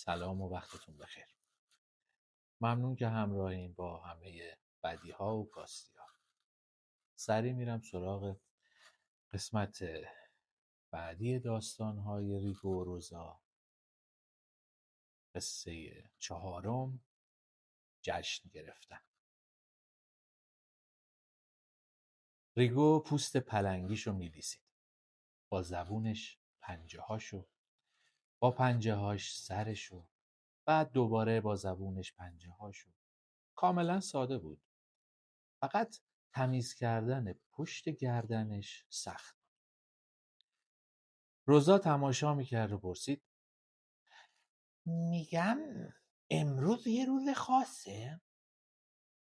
سلام و وقتتون بخیر. ممنون که همراهین با همه بدیها و کاستی‌ها. سریع میرم سراغ قسمت بعدی داستان‌های ریگو و روزا. قصه 4، جشن گرفتن. ریگو پوست پلنگیشو میلیسید. با زبونش پنجه‌هاشو، با پنجه‌هاش سرشو، بعد دوباره با زبونش پنجه‌هاشو. کاملا ساده بود. فقط تمیز کردن پشت گردنش سخت. روزا تماشا میکرد و پرسید: میگم امروز یه روز خاصه؟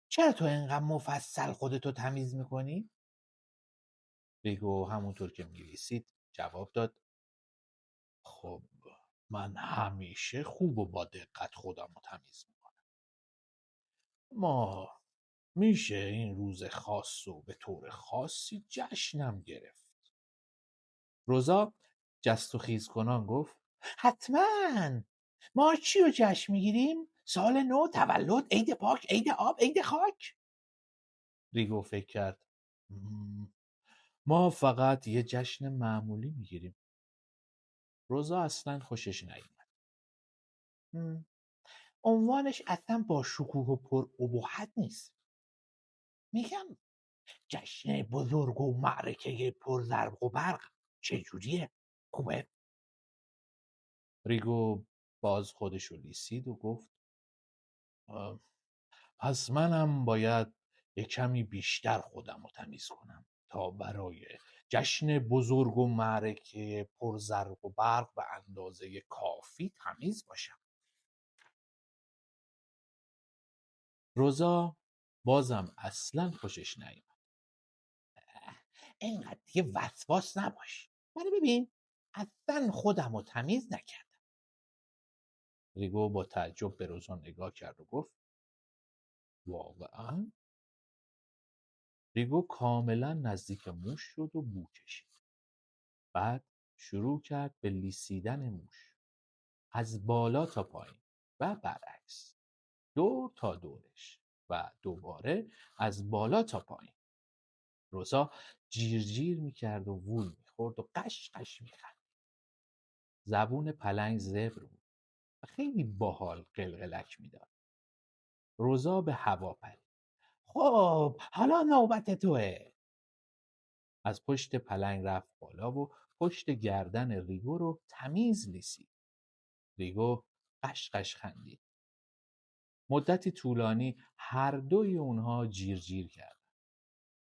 چرا تو اینقدر مفصل خودتو تمیز میکنی؟ ریگو همونطور که میریسید جواب داد: خب من همیشه خوب و با دقت خودم رو تمیز میکنم. ما میشه این روز خاص رو به طور خاصی جشنم گرفت. روزا جست و خیز کنان گفت: حتما. ما چی رو جشن میگیریم؟ سال نو، تولد، عید پاک، عید آب، عید خاک؟ ریگو فکر کرد: ما فقط یه جشن معمولی میگیریم. روزا اصلا خوشش نیومد. عنوانش اصلا با شکوه و پر ابهت نیست. میگم جشن بزرگ و معرکه پر زرق و برق چجوریه؟ خوبه؟ ریگو باز خودشو لیسید و گفت: پس منم باید یک کمی بیشتر خودم رو تمیز کنم تا برای جشن بزرگ و معرکه پر زرق و برق به اندازه کافی تمیز باشم. روزا بازم اصلا خوشش نیامد. اینقدر دیگه وسواس نباش. منو ببین، اصلا خودم رو تمیز نکردم. ریگو با تعجب به روزا نگاه کرد و گفت: واقعا؟ ریگو کاملا نزدیک موش شد و بو کشید. بعد شروع کرد به لیسیدن موش، از بالا تا پایین و برعکس، دور تا دورش و دوباره از بالا تا پایین. روزا جیر جیر میکرد و وول میخورد و قش قش میخند. زبون پلنگ زبر بود و خیلی باحال قلقلک میداد. روزا به هوا پرید. خب حالا نوبت توه. از پشت پلنگ رفت بالا و پشت گردن ریگو رو تمیز لیسید. ریگو قش خندید. مدتی طولانی هر دوی اونها جیر جیر کردن.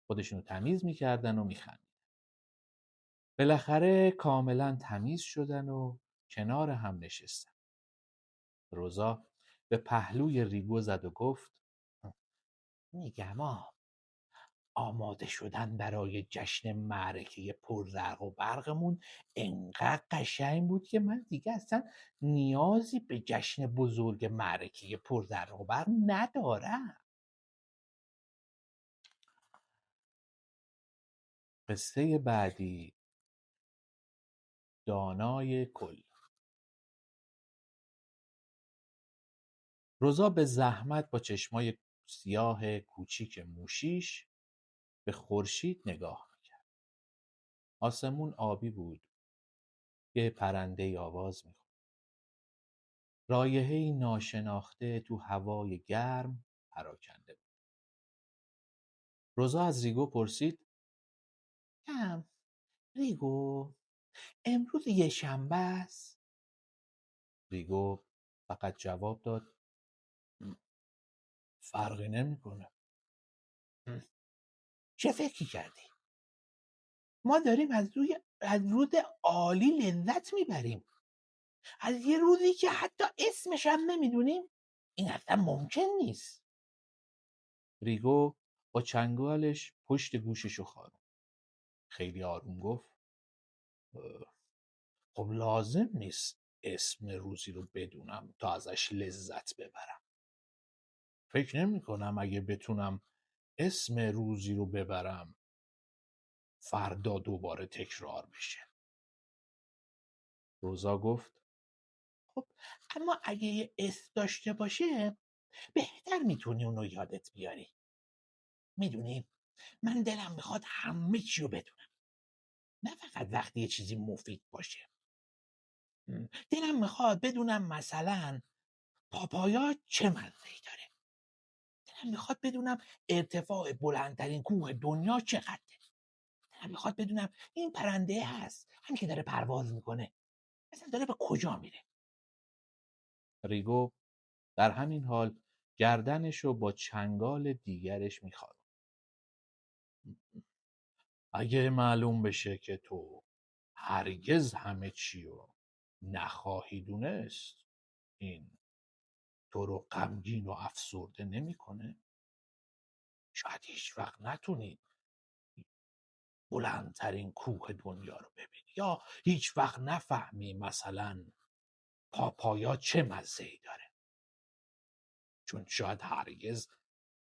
خودشونو تمیز میکردن و میخندن. بالاخره کاملا تمیز شدن و کنار هم نشستن. روزا به پهلوی ریگو زد و گفت: میگم آماده شدن برای جشن معرکه پرزرق و برقمون انقدر قشنگ بود که من دیگه اصلا نیازی به جشن بزرگ معرکه پرزرق و برق ندارم. قصه بعدی، دانای کل. روزا به زحمت با چشمای سیاه کوچیک موشیش به خورشید نگاه میکرد. آسمون آبی بود. یه پرنده آواز میخوند. رایحه‌ای ناشناخته تو هوای گرم پراکنده بود. روزا از ریگو پرسید: ریگو، امروز یه شنبه است؟ ریگو فقط جواب داد: فرقی نمیکنه. چه فکری کردی؟ ما داریم از روز عالی لذت میبریم. از یه روزی که حتی اسمش هم نمیدونیم. این اصلا ممکن نیست. ریگو با چنگالش پشت گوششو خاروند. خیلی آروم گفت: خب لازم نیست اسم روزی رو بدونم تا ازش لذت ببرم. فکر نمی کنم اگه بتونم اسم روزی رو ببرم فردا دوباره تکرار بشه. روزا گفت: خب اما اگه یه اسم داشته باشه بهتر میتونی اونو یادت بیاری. میدونی من دلم میخواد همه چی رو بدونم، نه فقط وقتی یه چیزی مفید باشه. دلم میخواد بدونم مثلا پاپایا چه مزه‌ای داره. دلم میخواد بدونم ارتفاع بلندترین کوه دنیا چقدره. دلم میخواد بدونم این پرنده هست همین که داره پرواز میکنه مثلا داره به کجا میره. ریگو در همین حال گردنش رو با چنگال دیگرش میخواد. اگه معلوم بشه که تو هرگز همه چی رو نخواهی دونست، این تو رو غمگین و افسرده نمیکنه؟ شاید هیچ وقت نتونی بلندترین کوه دنیا رو ببینی، یا هیچ وقت نفهمی مثلا پاپایا چه مزه‌ای داره، چون شاید هرگز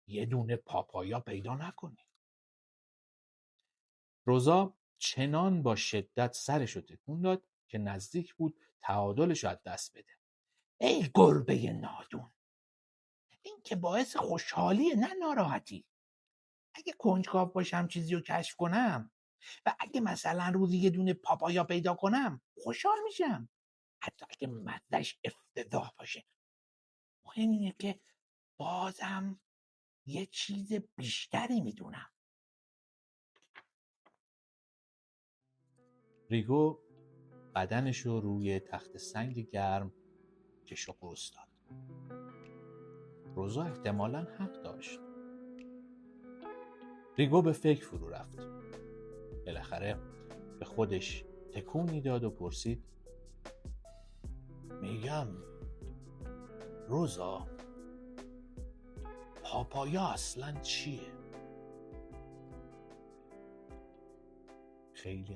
یه دونه پاپایا پیدا نکنی. روزا چنان با شدت سرش رو تکون داد که نزدیک بود تعادلش رو از دست بده. ای گربه نادون، این که باعث خوشحالیه نه ناراحتی. اگه کنجکاو باشم چیزی رو کشف کنم و اگه مثلا روزی یه دونه پاپایا پیدا کنم خوشحال میشم، حتی اگه مزهش افتضاح باشه. مهم اینه که بازم یه چیز بیشتری میدونم. ریگو بدنش رو روی تخت سنگ گرم کش و قوس داد. روزا احتمالاً حق داشت. ریگو به فکر فرو رفت. بالاخره به خودش تکونی داد و پرسید: میگم روزا، پاپایا اصلاً چیه؟ خیلی